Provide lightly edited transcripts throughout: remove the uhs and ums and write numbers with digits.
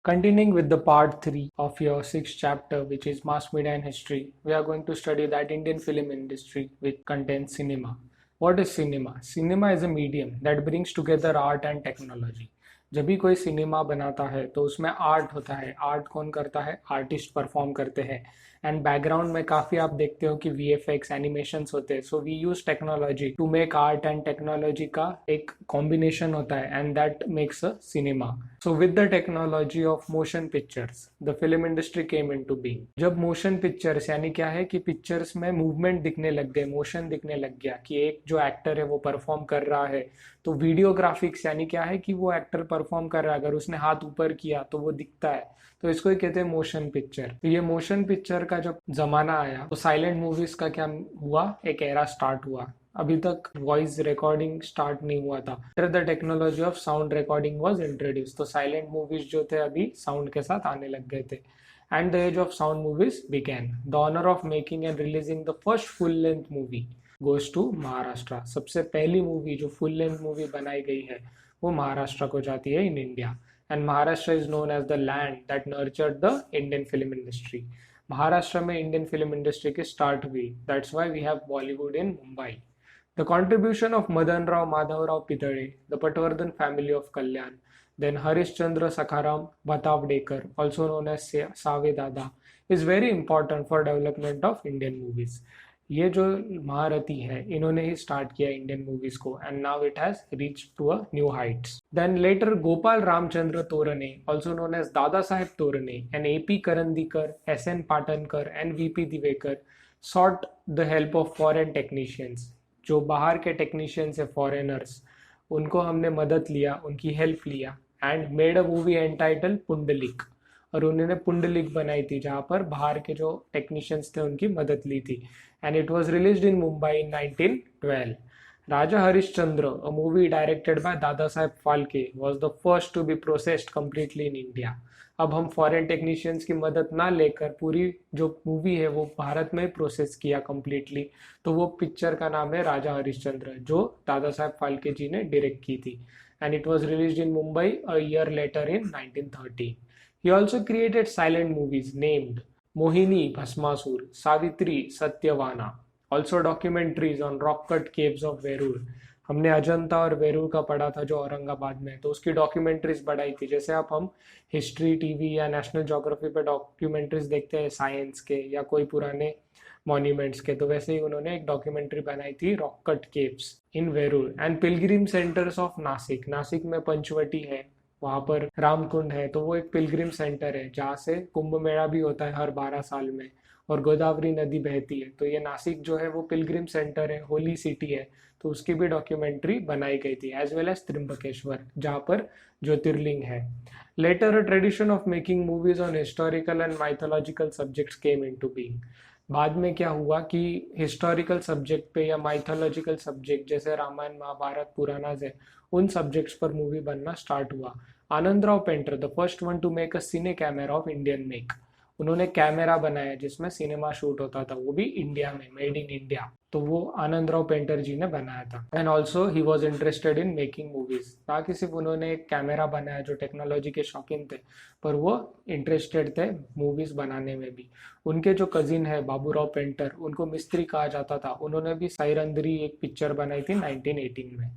Continuing with the part 3 of your sixth chapter, which is mass media and history, we are going to study that Indian film industry, which contains cinema. What is cinema? Cinema is a medium that brings together art and technology. जब भी कोई cinema बनाता है तो उसमें art होता है. Art कौन करता है? आर्टिस्ट परफॉर्म करते हैं. एंड बैकग्राउंड में काफी आप देखते हो कि VFX एनिमेशंस होते हैं. So we use technology to make art and technology का एक कॉम्बिनेशन होता है and that makes a cinema. So with the technology of motion pictures the film industry came into being. जब मोशन पिक्चर्स यानी क्या है कि पिक्चर्स में मूवमेंट दिखने लग गए, मोशन दिखने लग गया कि एक जो एक्टर है वो परफॉर्म कर रहा है, तो वीडियो ग्राफिक्स यानी क्या है कि वो एक्टर परफॉर्म कर रहा है, अगर उसने हाथ ऊपर किया तो वो दिखता है, तो इसको ही कहते हैं मोशन पिक्चर. तो ये मोशन पिक्चर का जब जमाना आया तो साइलेंट मूवीज का क्या हुआ, एक एरा स्टार्ट हुआ. अभी तक वॉइस रिकॉर्डिंग स्टार्ट नहीं हुआ था. फिर the technology of sound recording was introduce. तो साइलेंट मूवीज जो थे अभी साउंड के साथ आने लग गए थे. And the age of sound movies began. The honour of making and releasing the first full length movie goes to Maharashtra. सबसे पहली मूवी जो फुल लेंथ मूवी बनाई गई है वो महाराष्ट्र को जाती है in India. And Maharashtra is known as the land that nurtured the Indian film industry. Maharashtra में इंडियन फिल्म इंडस्ट्री की स्टार्ट हुई. That's why we have Bollywood in Mumbai. The contribution of Madan Rao Madhavrao Pitale, the Patwardhan family of Kalyan, then Harishchandra Sakharam Bhatavdekar, also known as Save Dada, is very important for development of Indian movies. ये जो महारथी है इन्होंने ही start किया Indian movies को and now it has reached to a new heights. Then later Gopal Ramchandra Torne, also known as Dada Saheb Torane, and AP Karandikar, SN Patankar and VP Divekar sought the help of foreign technicians. जो बाहर के technicians है foreigners, उनको हमने मदद लिया, उनकी help लिया and made a movie entitled Pundalik. और उन्होंने पुंडलिक बनाई थी जहाँ पर बाहर के जो टेक्नीशियंस थे उनकी मदद ली थी. And it was released in Mumbai in 1912. Raja Harishchandra, a movie directed by Dada Saheb Phalke, was the first to be processed completely in India. अब हम फॉरेन टेक्नीशियंस की मदद ना लेकर पूरी जो मूवी है वो भारत में प्रोसेस किया कंप्लीटली. तो वो पिक्चर का नाम है राजा हरिश्चंद्र, जो दादा साहब फाल्के जी ने डायरेक्ट की थी. And it was released in Mumbai a year later in 1930. He also created silent movies named Mohini Bhasmasur, Savitri Satyavana. Also documentaries on rock-cut caves of Verur. हमने अजंता और वेरूर का पढ़ा था जो औरंगाबाद में, तो उसकी डॉक्यूमेंट्रीज बढ़ाई थी. जैसे आप हम हिस्ट्री टीवी या नेशनल ज्योग्राफी पे डॉक्यूमेंट्रीज देखते हैं साइंस के या कोई पुराने मॉन्यूमेंट्स के, तो वैसे ही उन्होंने एक डॉक्यूमेंट्री बनाई थी rock cut caves in Verur. And pilgrim centres of Nashik. Nashik में पंचवटी है, वहां पर रामकुंड है, तो वो एक पिलग्रिम सेंटर है जहाँ से कुंभ मेला भी होता है हर 12 साल में और गोदावरी नदी बहती है. तो ये नासिक जो है वो पिलग्रिम सेंटर है, होली सिटी है, तो उसकी भी डॉक्यूमेंट्री बनाई गई थी. एज वेल एज त्रिम्बकेश्वर जहाँ पर ज्योतिर्लिंग है. Later a tradition of making movies on historical and mythological subjects came into being. बाद में क्या हुआ कि हिस्टोरिकल सब्जेक्ट पे या माइथोलॉजिकल सब्जेक्ट जैसे रामायण महाभारत पुराणाज है, उन सब्जेक्ट्स पर मूवी बनना स्टार्ट हुआ. Anandrao painter, the first one two make a cine camera off Indian make. उन्होंने कैमरा बनाया जिसमें सिनेमा शूट होता था, वो भी इंडिया में, मेड इन इंडिया. तो वो आनंदराव पेंटर जी ने बनाया था. And also he was interested in making movies. ना कि सिर्फ उन्होंने एक कैमरा बनाया जो टेक्नोलॉजी के शौकीन थे, पर वो इंटरेस्टेड थे मूवीज बनाने में भी. उनके जो कजिन है बाबूराव पेंटर, उनको मिस्त्री कहा जाता था. उन्होंने भी साइरंदरी एक पिक्चर बनाई थी 1918 में.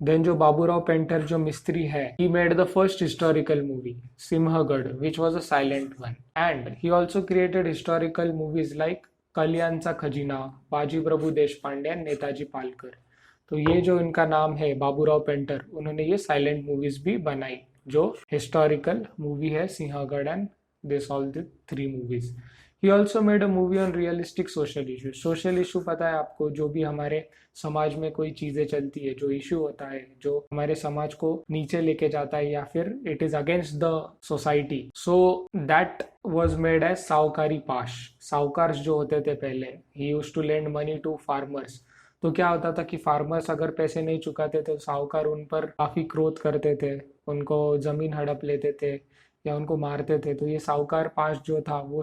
देन जो बाबूराव पेंटर जो मिस्त्री है, he made the first historical movie Simhagad, which was a silent one. And he also created historical movies like कल्याणचा खजिना, बाजी प्रभु देशपांडे एंड नेताजी पालकर. तो ये जो इनका नाम है बाबूराव पेंटर, उन्होंने ये साइलेंट मूवीज भी बनाई जो हिस्टोरिकल मूवी है Sinhagad and this all the 3 movies. He also made a movie on realistic social issues. Social issue पता है आपको, जो भी हमारे समाज में कोई चीजें चलती है, जो इशू होता है, जो हमारे समाज को नीचे लेके जाता है या फिर it is against the society. So that was made as साहूकारी पाश. साहूकार जो होते थे पहले, he used to lend money to farmers. तो क्या होता था कि फार्मर्स अगर पैसे नहीं चुकाते थे तो साहूकार उन पर काफी क्रोध करते थे, उनको जमीन हड़प लेते थे या उनको मारते थे. तो ये साहूकार पास जो था वो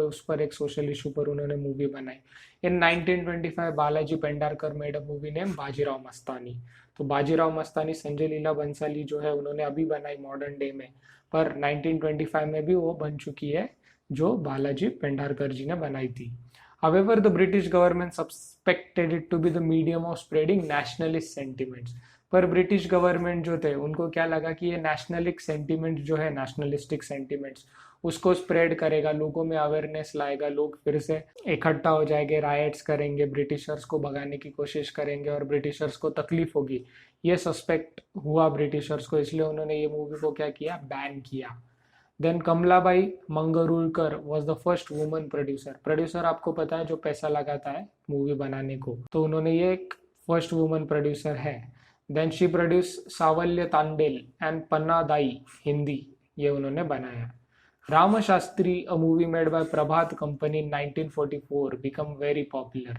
उस पर एक सोशल इशू पर उन्होंने मूवी बनाई. In 1925 Balaji Pendharkar made a movie name Bajirao Mastani. तो बाजीराव मस्तानी संजय लीला बंसाली जो है उन्होंने अभी बनाई मॉडर्न डे में, पर 1925 में भी वो बन चुकी है जो बालाजी पेंढारकर जी ने बनाई थी। However, the British government suspected it to be the medium of spreading nationalist sentiments. पर ब्रिटिश गवर्नमेंट जो थे उनको क्या लगा कि ये नेशनलिक सेंटिमेंट जो है, नेशनलिस्टिक सेंटिमेंट्स, उसको स्प्रेड करेगा, लोगों में अवेयरनेस लाएगा, लोग फिर से इकट्ठा हो जाएंगे, राइट्स करेंगे, ब्रिटिशर्स को भगाने की कोशिश करेंगे और ब्रिटिशर्स को तकलीफ होगी। ये सस्पेक्ट हुआ ब्रिटिशर्स को, इसलिए उन्होंने ये मूवी को क्या किया, बैन किया। Then Kamalabai Mangrulkar was the first woman producer. Producer आपको पता है जो पैसा लगाता है मूवी बनाने को, तो उन्होंने ये एक फर्स्ट वुमन प्रोड्यूसर है। Then she produce Savlya Tandel and Panna Dai Hindi, ये उन्होंने बनाया। Ram Shastri, a movie made by Prabhat company in 1944, become very popular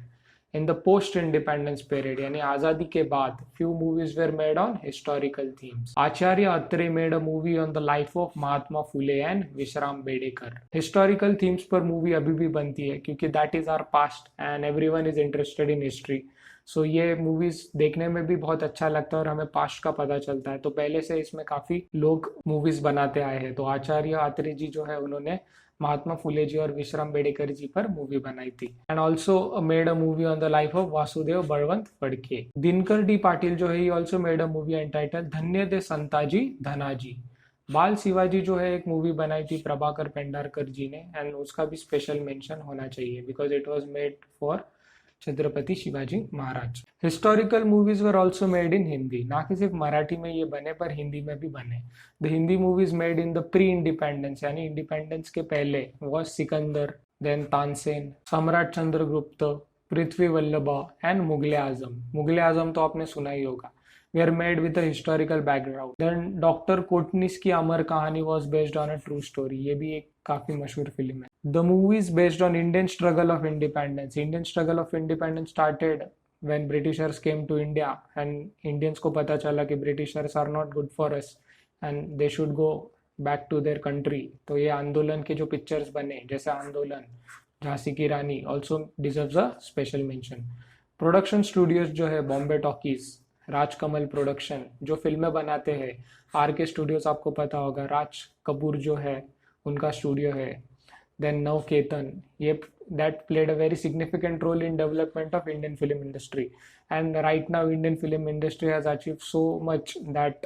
in the post independence period, यानी आजादी के बाद few movies were made on historical themes. Acharya Atre made a movie on the life of Mahatma Phule and Vishram Bedekar. Historical themes पर movie अभी भी बनती है क्योंकि that is our past and everyone is interested in history. So ये movies देखने में भी बहुत अच्छा लगता है और हमें पास्ट का पता चलता है। तो पहले से इसमें काफी लोग मूवीज बनाते आए हैं। तो आचार्य आत्रे जी जो है उन्होंने महात्मा फुले जी और विश्राम बेडेकर जी पर मूवी बनाई थी। And also made a movie on the life of Vasudev Balwant Phadke. Dinkar D Patil जो है he also made a movie entitled Dhanya De Santaji Dhanaji. बाल शिवाजी जो है एक मूवी बनाई थी प्रभाकर पेंढारकर जी ने, एंड उसका भी स्पेशल मेंशन होना चाहिए because it was made for Chhatrapati Shivaji Maharaj. Historical movies were also made in Hindi, ना कि सिर्फ मराठी में ये बने पर हिंदी में भी बने। The Hindi movies made in the pre independence, यानी इंडिपेंडेंस के पहले, वॉज सिकंदर, देन तानसेन, सम्राट चंद्रगुप्त, पृथ्वी वल्लभा एंड मुगले आजम। मुगले आजम तो आपने सुना ही होगा। We are made with a historical background. Then doctor Kotnis Ki Amar Kahani was based on a true story, ये भी एक काफी मशहूर फिल्म है। The movie is based on Indian struggle of independence. Indian struggle of independence started when Britishers came to India and Indians को पता चला कि Britishers are not good for us and they should go back to their country. तो ये आंदोलन के जो pictures बने, जैसे आंदोलन, झांसी की Rani, also deserves a special mention. Production studios जो है बॉम्बे टॉकीज, राजकमल प्रोडक्शन जो फिल्में बनाते हैं, आर के स्टूडियोज आपको पता होगा, राज कपूर जो है उनका स्टूडियो है। देन नवकेतन, ये that played a very significant role in development of Indian film industry and right now Indian film industry has achieve so much that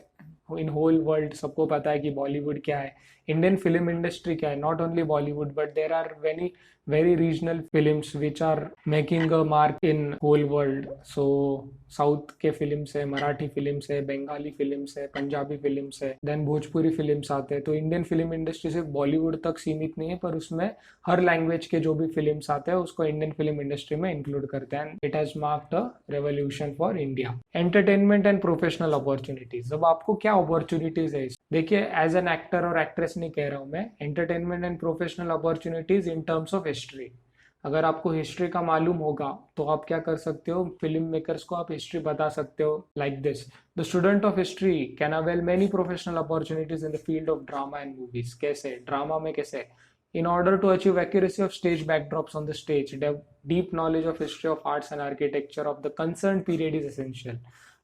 in whole world सबको पता है कि बॉलीवुड क्या है, इंडियन फिल्म इंडस्ट्री क्या है। Not only Bollywood but there are very regional films which are making a mark in whole world. So south के films है, मराठी फिल्म्स है, बंगाली फिल्म्स है, पंजाबी फिल्म्स है, देन भोजपुरी फिल्म्स आते हैं। तो इंडियन फिल्म इंडस्ट्री सिर्फ बॉलीवुड तक सीमित नहीं है, पर उसमें हर लैंग्वेज के जो भी फिल्म्स आते हैं उसको इंडियन फिल्म इंडस्ट्री में इंक्लूड करते हैं। It has marked a revolution for India. Entertainment and professional opportunities, अब आपको क्या अपॉर्चुनिटीज है? देखिए, एज एन एक्टर और एक्ट्रेस नहीं कह रहा हूं मैं, entertainment and professional opportunities in terms of history. अगर आपको हिस्ट्री का मालूम होगा तो आप क्या कर सकते हो, फिल्म मेकर्स को आप हिस्ट्री बता सकते हो like this. The student of history can avail many professional opportunities in the field of drama and movies. कैसे? ड्रामा में कैसे? In order to achieve accuracy of stage backdrops on the stage, deep knowledge of history of arts and architecture of the concern period is essential.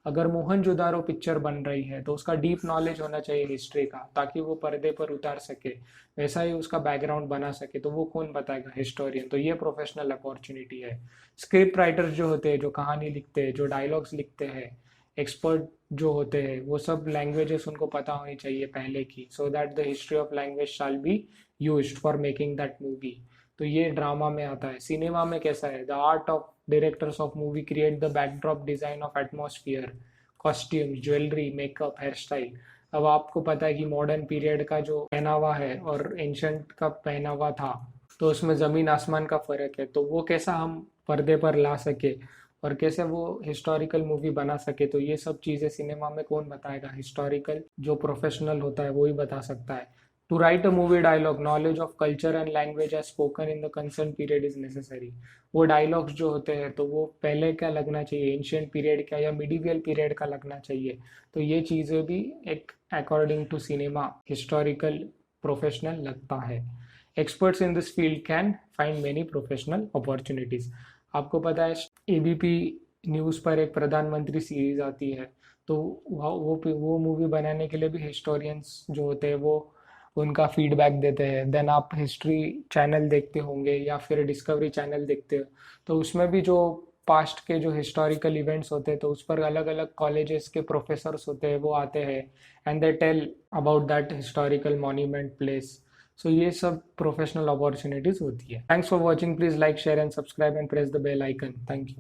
अगर Mohenjodaro picture बन रही है तो उसका deep knowledge होना चाहिए हिस्ट्री का, ताकि वो पर्दे पर उतार सके, वैसा ही उसका बैकग्राउंड बना सके। तो वो कौन बताएगा? हिस्टोरियन। तो ये प्रोफेशनल अपॉर्चुनिटी है। स्क्रिप्ट राइटर्स जो होते हैं, जो कहानी लिखते हैं, जो डायलॉग्स लिखते हैं, एक्सपर्ट जो होते हैं, वो सब लैंग्वेजेस उनको पता होनी चाहिए पहले की, so that the history of language shall be used for making that movie. तो ये ड्रामा में आता है। सिनेमा में कैसा है? The art of directors of movie create the backdrop design of atmosphere, costumes, jewellery, makeup, hair style. अब आपको पता है कि मॉडर्न पीरियड का जो पहनावा है और एंशंट का पहनावा था, तो उसमें जमीन आसमान का फर्क है। तो वो कैसा हम पर्दे पर ला सके और कैसे वो हिस्टोरिकल मूवी बना सके, तो ये सब चीजें सिनेमा में कौन बताएगा? हिस्टोरिकल जो प्रोफेशनल होता है वो ही बता सकता है। To write a movie dialogue, knowledge of culture and language as spoken in the concerned period is necessary. वो डायलॉग्स जो होते हैं तो वो पहले क्या लगना चाहिए, एंशियंट पीरियड का या मिडिवियल पीरियड का लगना चाहिए। तो ये चीज़ें भी एक according to cinema historical professional लगता है। Experts in this field can find many professional opportunities. आपको पता है एबीपी न्यूज़ पर एक प्रधानमंत्री सीरीज आती है, तो वो मूवी बनाने के लिए भी हिस्टोरियंस जो होते हैं वो उनका फीडबैक देते हैं। देन आप हिस्ट्री चैनल देखते होंगे या फिर डिस्कवरी चैनल देखते हो, तो उसमें भी जो पास्ट के जो हिस्टोरिकल इवेंट्स होते हैं तो उस पर अलग अलग कॉलेजेस के प्रोफेसर्स होते हैं, वो आते हैं and they tell about that historical monument place. So ये सब प्रोफेशनल अपॉर्चुनिटीज होती है। Thanks for watching, please like share and subscribe and press the bell icon. Thank you.